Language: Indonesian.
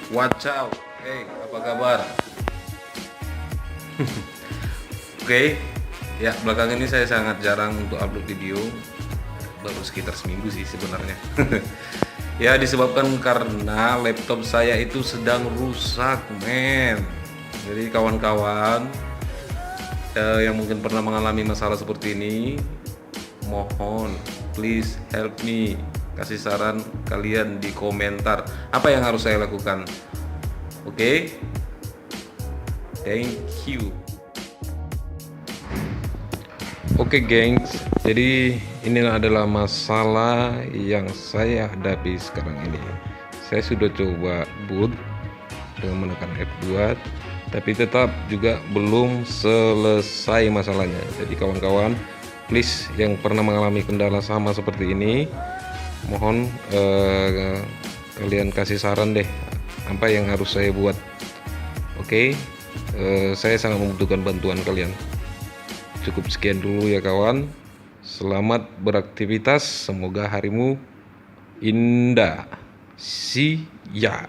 Wacau, apa kabar? Oke, ya belakangan ini saya sangat jarang untuk upload video, baru sekitar seminggu sih sebenarnya. Ya disebabkan karena laptop saya itu sedang rusak, men. Jadi kawan-kawan yang mungkin pernah mengalami masalah seperti ini, mohon please help me, kasih saran kalian di komentar apa yang harus saya lakukan. Oke, thank you. Oke gengs, jadi ini adalah masalah yang saya hadapi sekarang ini. Saya sudah coba boot dengan menekan F2, tapi tetap juga belum selesai masalahnya. Jadi kawan-kawan, please yang pernah mengalami kendala sama seperti ini, mohon kalian kasih saran deh apa yang harus saya buat. Oke, saya sangat membutuhkan bantuan kalian. Cukup sekian dulu ya kawan. Selamat beraktivitas, semoga harimu indah. See ya.